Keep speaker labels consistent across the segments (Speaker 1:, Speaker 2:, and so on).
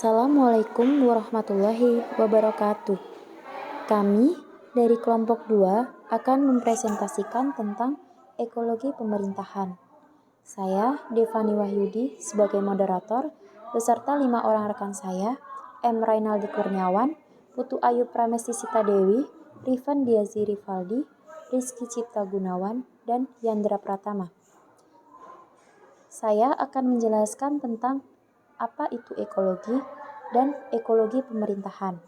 Speaker 1: Assalamualaikum warahmatullahi wabarakatuh. Kami dari kelompok 2 akan mempresentasikan tentang ekologi pemerintahan. Saya, Devani Wahyudi, sebagai moderator, beserta 5 orang rekan saya, M. Rainaldi Kurniawan, Putu Ayu Pramestisita Dewi, Rifan Diazi Rivaldi, Rizky Cipta Gunawan, dan Yandra Pratama. Saya akan menjelaskan tentang apa itu ekologi dan ekologi pemerintahan.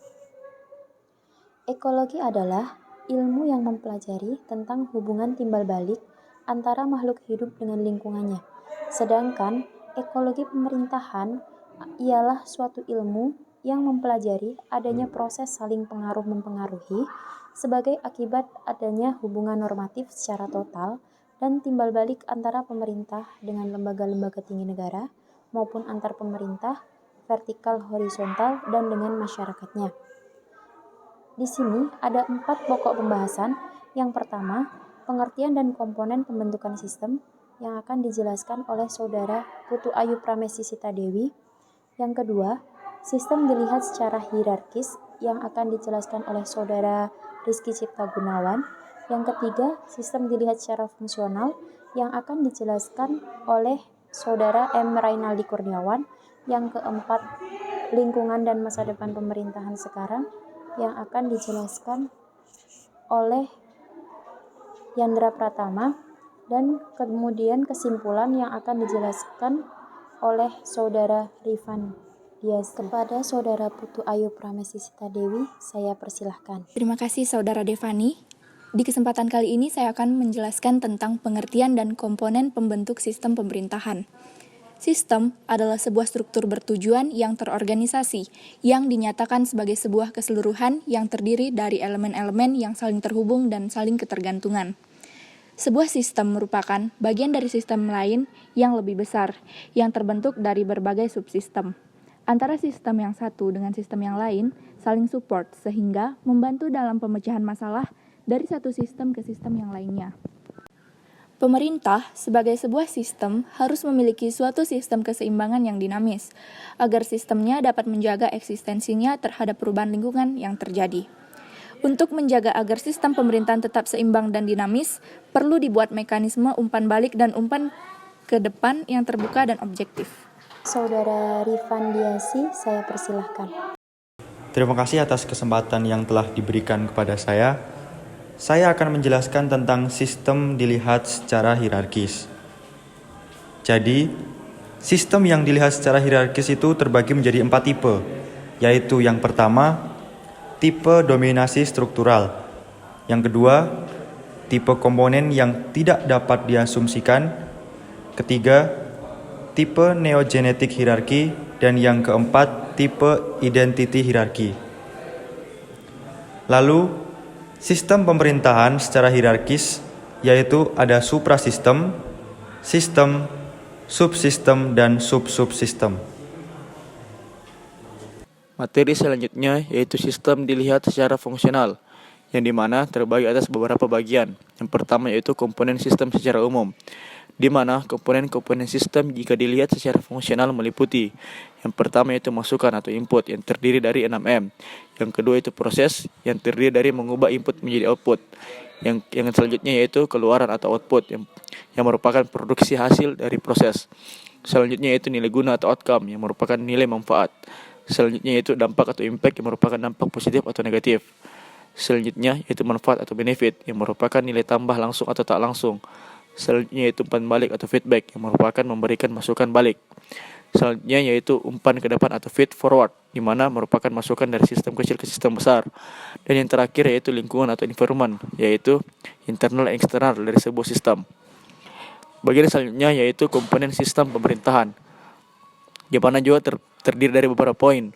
Speaker 1: Ekologi adalah ilmu yang mempelajari tentang hubungan timbal balik antara makhluk hidup dengan lingkungannya. Sedangkan ekologi pemerintahan ialah suatu ilmu yang mempelajari adanya proses saling pengaruh-mempengaruhi sebagai akibat adanya hubungan normatif secara total dan timbal balik antara pemerintah dengan lembaga-lembaga tinggi negara maupun antar pemerintah, vertikal horizontal, dan dengan masyarakatnya. Di sini ada 4 pokok pembahasan. Yang pertama, pengertian dan komponen pembentukan sistem yang akan dijelaskan oleh Saudara Putu Ayu Pramestisita Dewi. Yang kedua, sistem dilihat secara hierarkis yang akan dijelaskan oleh Saudara Rizky Cipta Gunawan. Yang ketiga, sistem dilihat secara fungsional yang akan dijelaskan oleh Saudara M. Rainaldi Kurniawan. Yang keempat, lingkungan dan masa depan pemerintahan sekarang yang akan dijelaskan oleh Yandra Pratama. Dan kemudian kesimpulan yang akan dijelaskan oleh Saudara Rifan Dias. Kepada Saudara Putu Ayu Pramestisita Dewi, saya persilahkan.
Speaker 2: Terima kasih Saudara Devani. Di kesempatan kali ini saya akan menjelaskan tentang pengertian dan komponen pembentuk sistem pemerintahan. Sistem adalah sebuah struktur bertujuan yang terorganisasi, yang dinyatakan sebagai sebuah keseluruhan yang terdiri dari elemen-elemen yang saling terhubung dan saling ketergantungan. Sebuah sistem merupakan bagian dari sistem lain yang lebih besar, yang terbentuk dari berbagai subsistem. Antara sistem yang satu dengan sistem yang lain saling support sehingga membantu dalam pemecahan masalah dari satu sistem ke sistem yang lainnya. Pemerintah sebagai sebuah sistem harus memiliki suatu sistem keseimbangan yang dinamis, agar sistemnya dapat menjaga eksistensinya terhadap perubahan lingkungan yang terjadi. Untuk menjaga agar sistem pemerintahan tetap seimbang dan dinamis, perlu dibuat mekanisme umpan balik dan umpan ke depan yang terbuka dan objektif.
Speaker 1: Saudara Rifan Diasi, saya persilahkan.
Speaker 3: Terima kasih atas kesempatan yang telah diberikan kepada saya. Saya akan menjelaskan tentang sistem dilihat secara hierarkis. Jadi, sistem yang dilihat secara hierarkis itu terbagi menjadi 4 tipe, yaitu yang pertama, tipe dominasi struktural. Yang kedua, tipe komponen yang tidak dapat diasumsikan. Ketiga, tipe neogenetik hierarki. Dan yang keempat, tipe identity hierarki. Lalu, sistem pemerintahan secara hierarkis yaitu ada suprasistem, sistem, subsistem, dan sub-subsistem.
Speaker 4: Materi selanjutnya yaitu sistem dilihat secara fungsional, yang dimana terbagi atas beberapa bagian. Yang pertama yaitu komponen sistem secara umum, di mana komponen-komponen sistem jika dilihat secara fungsional meliputi yang pertama yaitu masukan atau input yang terdiri dari 6M. Yang kedua itu proses yang terdiri dari mengubah input menjadi output. Yang selanjutnya yaitu keluaran atau output yang merupakan produksi hasil dari proses. Selanjutnya yaitu nilai guna atau outcome yang merupakan nilai manfaat. Selanjutnya yaitu dampak atau impact yang merupakan dampak positif atau negatif. Selanjutnya yaitu manfaat atau benefit yang merupakan nilai tambah langsung atau tak langsung. Selanjutnya yaitu umpan balik atau feedback yang merupakan memberikan masukan balik. Selanjutnya yaitu umpan ke depan atau feed forward, di mana merupakan masukan dari sistem kecil ke sistem besar. Dan yang terakhir yaitu lingkungan atau environment, yaitu internal dan eksternal dari sebuah sistem. Bagian selanjutnya yaitu komponen sistem pemerintahan, di mana juga terdiri dari beberapa poin.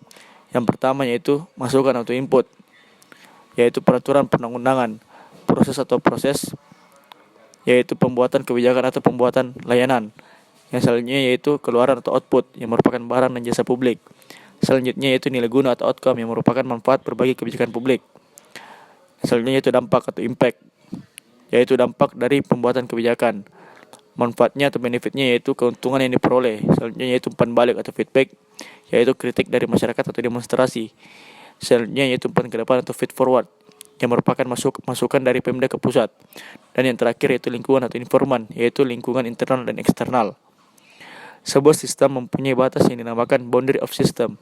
Speaker 4: Yang pertama yaitu masukan atau input, yaitu peraturan perundang-undangan, proses yaitu pembuatan kebijakan atau pembuatan layanan. Yang selanjutnya yaitu keluaran atau output yang merupakan barang dan jasa publik. Selanjutnya yaitu nilai guna atau outcome yang merupakan manfaat berbagai kebijakan publik. Selanjutnya yaitu dampak atau impact, yaitu dampak dari pembuatan kebijakan. Manfaatnya atau benefitnya yaitu keuntungan yang diperoleh. Selanjutnya yaitu umpan balik atau feedback, yaitu kritik dari masyarakat atau demonstrasi. Selanjutnya yaitu umpan ke depan atau feed forward, yang merupakan masukan dari Pemda ke pusat. Dan yang terakhir yaitu lingkungan atau informan, yaitu lingkungan internal dan eksternal. Sebuah sistem mempunyai batas yang dinamakan boundary of system.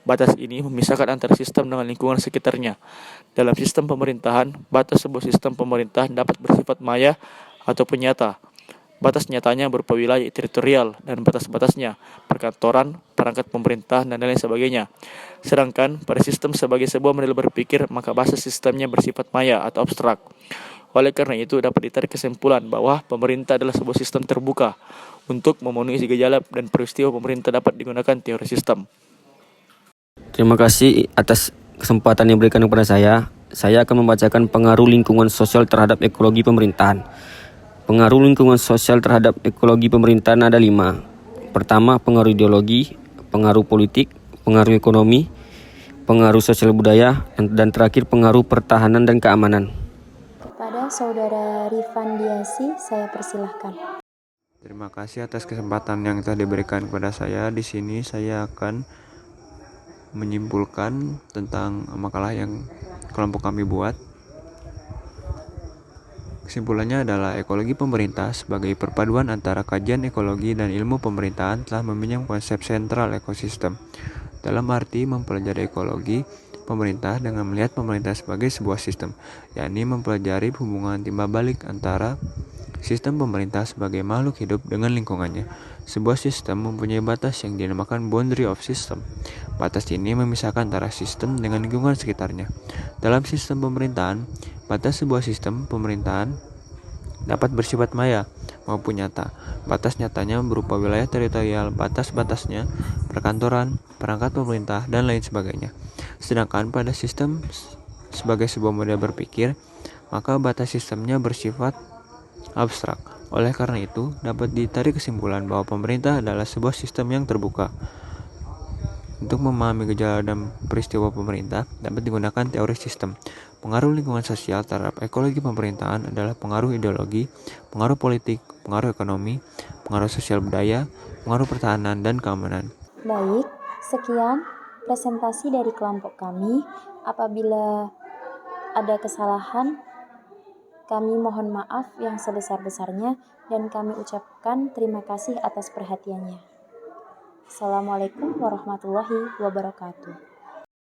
Speaker 4: Batas ini memisahkan antara sistem dengan lingkungan sekitarnya. Dalam sistem pemerintahan, batas sebuah sistem pemerintahan dapat bersifat maya ataupun nyata. Batas nyatanya berupa wilayah teritorial dan batas-batasnya, perkantoran, perangkat pemerintahan, dan lain sebagainya. Sedangkan pada sistem sebagai sebuah model berpikir, maka basis sistemnya bersifat maya atau abstrak. Oleh karena itu, dapat ditarik kesimpulan bahwa pemerintah adalah sebuah sistem terbuka. Untuk memenuhi gejala dan peristiwa pemerintah dapat digunakan teori sistem.
Speaker 5: Terima kasih atas kesempatan yang diberikan kepada saya. Saya akan membacakan pengaruh lingkungan sosial terhadap ekologi pemerintahan. Pengaruh lingkungan sosial terhadap ekologi pemerintahan ada 5. Pertama, pengaruh ideologi, pengaruh politik, pengaruh ekonomi, pengaruh sosial budaya, dan terakhir pengaruh pertahanan dan keamanan.
Speaker 1: Kepada Saudara Rifan Diasi, saya persilahkan.
Speaker 3: Terima kasih atas kesempatan yang telah diberikan kepada saya. Di sini saya akan menyimpulkan tentang makalah yang kelompok kami buat. Kesimpulannya adalah ekologi pemerintah sebagai perpaduan antara kajian ekologi dan ilmu pemerintahan telah meminjam konsep sentral ekosistem. Dalam arti mempelajari ekologi pemerintah dengan melihat pemerintah sebagai sebuah sistem, yakni mempelajari hubungan timbal balik antara sistem pemerintah sebagai makhluk hidup dengan lingkungannya. Sebuah sistem mempunyai batas yang dinamakan boundary of system. Batas ini memisahkan antara sistem dengan lingkungan sekitarnya. Dalam sistem pemerintahan, batas sebuah sistem pemerintahan dapat bersifat maya maupun nyata. Batas nyatanya berupa wilayah teritorial, batas-batasnya, perkantoran, perangkat pemerintah, dan lain sebagainya. Sedangkan pada sistem sebagai sebuah model berpikir, maka batas sistemnya bersifat abstrak. Oleh karena itu, dapat ditarik kesimpulan bahwa pemerintah adalah sebuah sistem yang terbuka. Untuk memahami gejala dan peristiwa pemerintah, dapat digunakan teori sistem. Pengaruh lingkungan sosial terhadap ekologi pemerintahan adalah pengaruh ideologi, pengaruh politik, pengaruh ekonomi, pengaruh sosial budaya, pengaruh pertahanan, dan keamanan.
Speaker 1: Baik, sekian presentasi dari kelompok kami. Apabila ada kesalahan, kami mohon maaf yang sebesar-besarnya dan kami ucapkan terima kasih atas perhatiannya. Assalamualaikum warahmatullahi wabarakatuh.